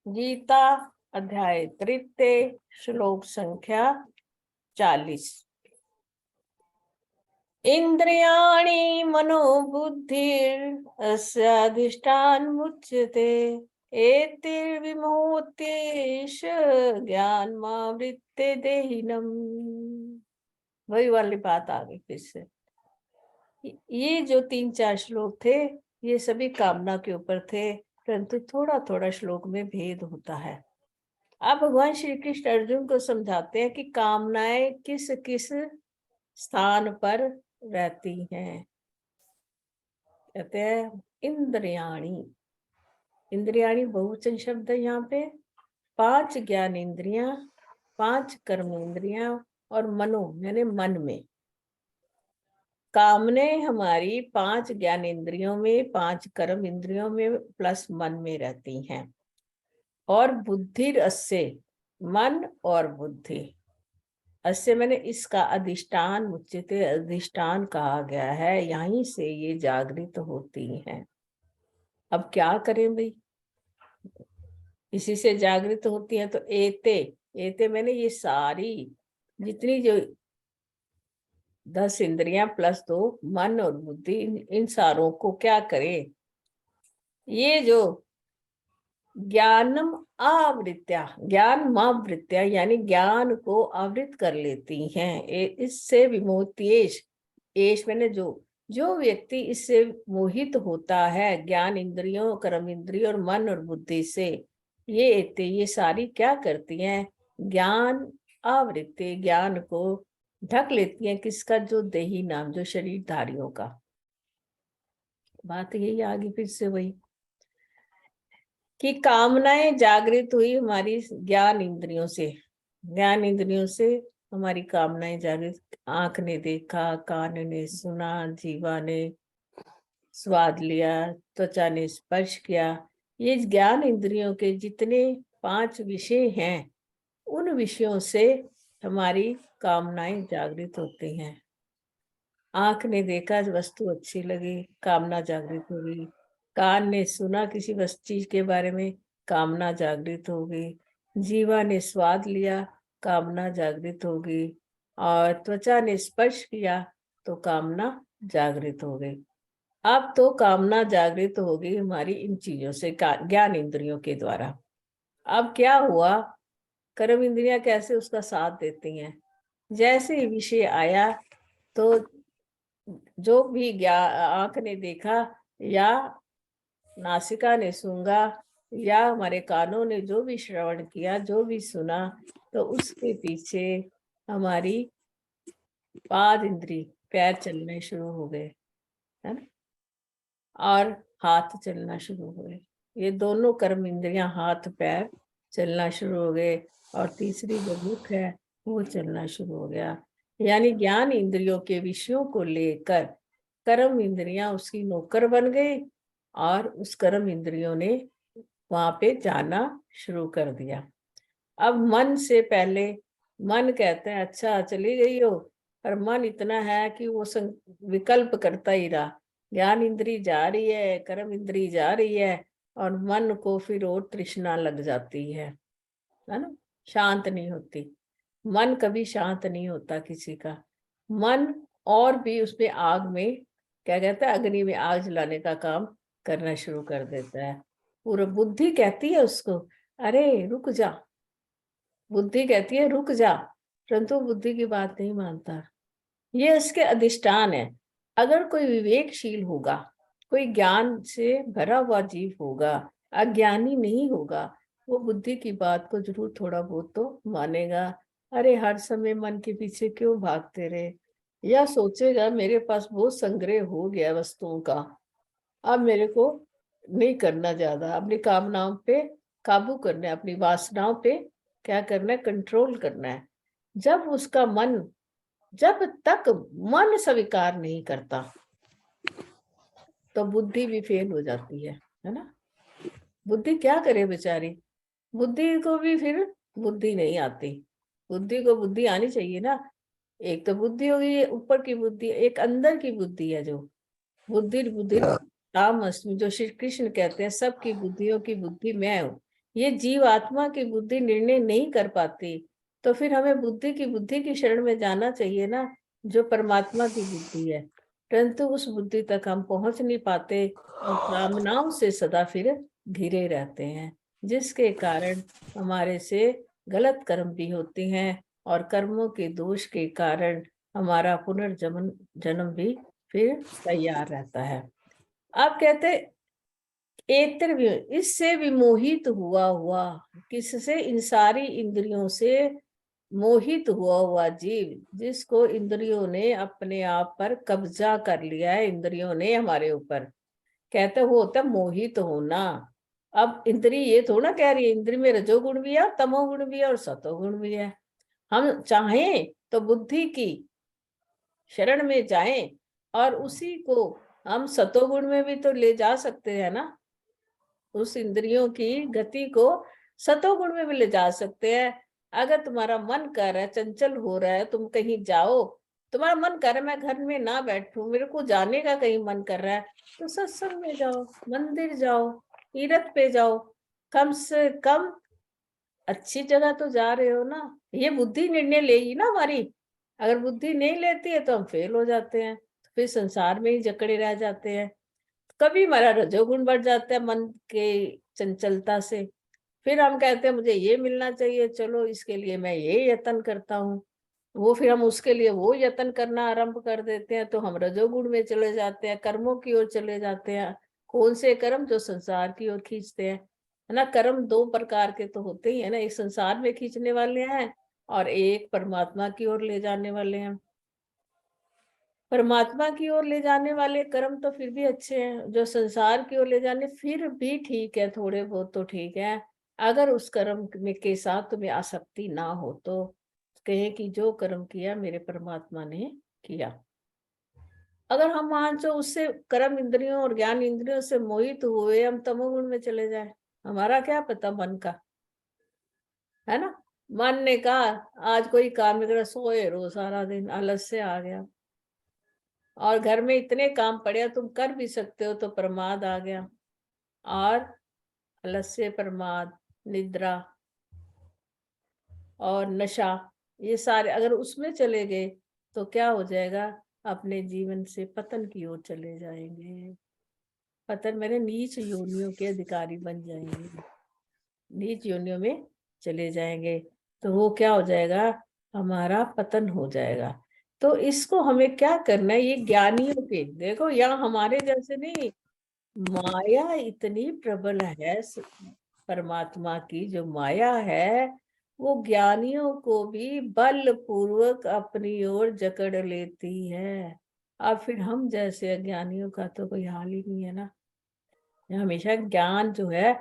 गीता अध्याय तृतीय श्लोक संख्या 40। इंद्रियाणि मनोबुद्धिर अस्याधिष्ठान मुच्यते एतिर्विमोक्तेश ज्ञानमावृत्ते देहिनम। वही वाली बात आ गई फिर से। ये जो 3-4 श्लोक थे ये सभी कामना के ऊपर थे, परंतु थोड़ा थोड़ा श्लोक में भेद होता है। अब भगवान श्री कृष्ण अर्जुन को समझाते हैं कि कामनाएं किस किस स्थान पर रहती हैं। कहते हैं इंद्रियाणी। इंद्रियाणी बहुवचन शब्द है यहाँ पे। 5 ज्ञान इंद्रियां, 5 कर्म इंद्रियां और मनो यानी मन में। कामने हमारी 5 ज्ञान इंद्रियों में, 5 कर्म इंद्रियों में प्लस मन में रहती हैं। और बुद्धि अस्य, मन और बुद्धि। अस्य मैंने इसका अधिष्ठान मुच्यते, अधिष्ठान कहा गया है, यहीं से ये जागृत होती हैं। अब क्या करें भाई, इसी से जागृत होती हैं। तो एते, एते मैंने ये सारी जितनी जो 10 इंद्रियां प्लस 2 मन और बुद्धि, इन सारों को क्या करें, ये जो ज्ञानम आवृत्या, ज्ञान मावृत्या यानी ज्ञान को आवृत कर लेती हैं। इससे विमोक्त्येश, एश मैंने जो व्यक्ति इससे मोहित होता है, ज्ञान इंद्रियों, कर्म इंद्रियों और मन और बुद्धि से, ये सारी क्या करती हैं, ज्ञान आवृत्ति, ज्ञान को ढक लेती हैं। किसका, जो देही नाम, जो शरीरधारियों का। बात यही आगे फिर से वही कि कामनाएं जागृत हुई हमारी ज्ञान इंद्रियों से। ज्ञान इंद्रियों से हमारी कामनाएं जागृत। आंख ने देखा, कान ने सुना, जीवा ने स्वाद लिया, त्वचा ने स्पर्श किया। ये ज्ञान इंद्रियों के जितने 5 विषय हैं, उन विषयों से हमारी कामनाएं जागृत होती हैं। आंख ने देखा, वस्तु अच्छी लगी, कामना जागृत हो गई। कान ने सुना किसी चीज के बारे में, कामना जागृत हो गई। जीवा ने स्वाद लिया, कामना जागृत हो गई। और त्वचा ने स्पर्श किया तो कामना जागृत हो गई। अब तो कामना जागृत हो गई हमारी इन चीजों से, ज्ञान इंद्रियों के द्वारा। अब क्या हुआ, कर्म इंद्रियां कैसे उसका साथ देती हैं। जैसे ही विषय आया तो जो भी आंख ने देखा या नासिका ने सूंघा या हमारे कानों ने जो भी श्रवण किया, जो भी सुना, तो उसके पीछे हमारी पाद इंद्री, पैर चलने शुरू हो गए, है ना, और हाथ चलना शुरू हो गए। ये दोनों कर्म इंद्रियां, हाथ पैर चलना शुरू हो गए। और तीसरी जो मुख है वो चलना शुरू हो गया। यानी ज्ञान इंद्रियों के विषयों को लेकर कर्म इंद्रियां उसकी नौकर बन गई और उस कर्म इंद्रियों ने वहां पे जाना शुरू कर दिया। अब मन से पहले, मन कहते हैं अच्छा चली गई हो, पर मन इतना है कि वो विकल्प करता ही रहा। ज्ञान इंद्री जा रही है, कर्म इंद्री जा रही है, और मन को फिर और तृष्णा लग जाती है ना, शांत नहीं होती। मन कभी शांत नहीं होता किसी का। मन और भी उसमें आग में, क्या कहता है, अग्नि में आग जलाने का काम करना शुरू कर देता है। पूरा बुद्धि कहती है उसको, अरे रुक जा, बुद्धि कहती है रुक जा, परंतु बुद्धि की बात नहीं मानता। ये इसके अधिष्ठान है। अगर कोई विवेकशील होगा, कोई ज्ञान से भरा हुआ जीव होगा, अज्ञानी नहीं होगा, वो बुद्धि की बात को जरूर थोड़ा बहुत तो मानेगा। अरे हर समय मन के पीछे क्यों भागते रहे, या सोचेगा मेरे पास बहुत संग्रह हो गया वस्तुओं का, अब मेरे को नहीं करना, ज्यादा अपनी कामनाओं पे काबू करना है, अपनी वासनाओं पे क्या करना है, कंट्रोल करना है। जब उसका मन, जब तक मन स्वीकार नहीं करता तो बुद्धि भी फेल हो जाती है ना। बुद्धि क्या करे बेचारी, बुद्धि को भी फिर बुद्धि नहीं आती। बुद्धि को बुद्धि आनी चाहिए ना। एक तो बुद्धि होगी ऊपर की बुद्धि, एक अंदर की बुद्धि है जो बुद्धि, बुद्धि तामस्मि, जो श्री कृष्ण कहते हैं सबकी बुद्धियों की बुद्धि मैं हूँ। ये जीव आत्मा की बुद्धि निर्णय नहीं कर पाती, तो फिर हमें बुद्धि की शरण में जाना चाहिए ना, जो परमात्मा की बुद्धि है। परंतु उस बुद्धि तक हम पहुंच नहीं पाते और कामनाओं से सदा फिर घिरे रहते हैं, जिसके कारण हमारे से गलत कर्म भी होते हैं और कर्मों के दोष के कारण हमारा पुनर्जन्म जन्म भी फिर तैयार रहता है। आप कहते एतर इससे विमोहित हुआ हुआ, किससे? इन सारी इंद्रियों से मोहित हुआ हुआ जीव, जिसको इंद्रियों ने अपने आप पर कब्जा कर लिया है, इंद्रियों ने हमारे ऊपर। कहते वो होता है मोहित होना। अब इंद्री ये थोड़ा कह रही है, इंद्री में रजोगुण भी है, तमोगुण भी है और सतोगुण भी है। हम चाहें तो बुद्धि की शरण में जाएं और उसी को हम सतोगुण में भी तो ले जा सकते हैं ना। उस इंद्रियों की गति को सतोगुण में भी ले जा सकते हैं। अगर तुम्हारा मन कर रहा है, चंचल हो रहा है, तुम कहीं जाओ, तुम्हारा मन कर रहा है मैं घर में ना बैठूं, मेरे को जाने का कहीं मन कर रहा है, तो सत्संग में जाओ, मंदिर जाओ, तीर्थ पे जाओ, कम से कम अच्छी जगह तो जा रहे हो ना। ये बुद्धि निर्णय लेगी ना हमारी। अगर बुद्धि नहीं लेती है तो हम फेल हो जाते हैं, तो फिर संसार में ही जकड़े रह जाते हैं। कभी हमारा रजोगुण बढ़ जाता है मन के चंचलता से, फिर हम कहते हैं मुझे ये मिलना चाहिए, चलो इसके लिए मैं ये यत्न करता हूँ। वो फिर हम उसके लिए वो यत्न करना आरंभ कर देते हैं, तो हम रजोगुण में चले जाते हैं, कर्मों की ओर चले जाते हैं। कौन से कर्म? जो संसार की ओर खींचते हैं, है ना। कर्म दो प्रकार के तो होते ही है ना, एक संसार में खींचने वाले हैं और एक परमात्मा की ओर ले जाने वाले हैं। परमात्मा की ओर ले जाने वाले कर्म तो फिर भी अच्छे हैं, जो संसार की ओर ले जाने फिर भी ठीक है, थोड़े बहुत तो ठीक है, अगर उस कर्म में के साथ तुम्हें आसक्ति ना हो तो। कहे कि जो कर्म किया मेरे परमात्मा ने किया। अगर हम मान जो उससे कर्म इंद्रियों और ज्ञान इंद्रियों से मोहित हुए हम तमोगुण में चले जाए, हमारा क्या पता मन का, है ना। मन ने कहा आज कोई काम नहीं करा, सोए रो सारा दिन, आलस से आ गया, और घर में इतने काम पड़े, तुम कर भी सकते हो तो प्रमाद आ गया, और आलस्य, प्रमाद, निद्रा और नशा, ये सारे अगर उसमें चले गए तो क्या हो जाएगा? अपने जीवन से पतन की ओर चले जाएंगे। पतन मैंने नीच योनियों के अधिकारी बन जाएंगे, नीच योनियों में चले जाएंगे, तो वो क्या हो जाएगा? हमारा पतन हो जाएगा। तो इसको हमें क्या करना है? ये ज्ञानियों के, देखो यहाँ हमारे जैसे नहीं, माया इतनी प्रबल है, परमात्मा की जो माया है वो ज्ञानियों को भी बल पूर्वक अपनी ओर जकड़ लेती है। अब फिर हम जैसे अज्ञानियों का तो कोई हाल ही नहीं है ना। हमेशा ज्ञान जो है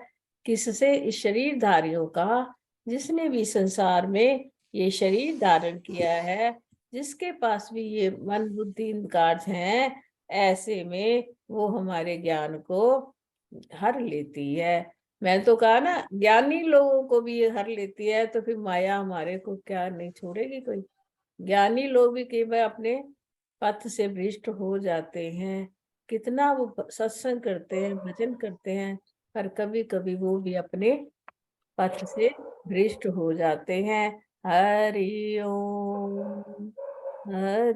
किससे? इस शरीरधारियों का, जिसने भी संसार में ये शरीर धारण किया है, जिसके पास भी ये मन बुद्धि इंद्रिय हैं, ऐसे में वो हमारे ज्ञान को हर लेती है। मैं तो कहा ना, ज्ञानी लोगों को भी ये हर लेती है, तो फिर माया हमारे को क्या नहीं छोड़ेगी कोई। ज्ञानी लोग भी कई बार अपने पथ से भ्रष्ट हो जाते हैं, कितना वो सत्संग करते हैं, भजन करते हैं, पर कभी कभी वो भी अपने पथ से भ्रष्ट हो जाते हैं। हरि ओम। हरि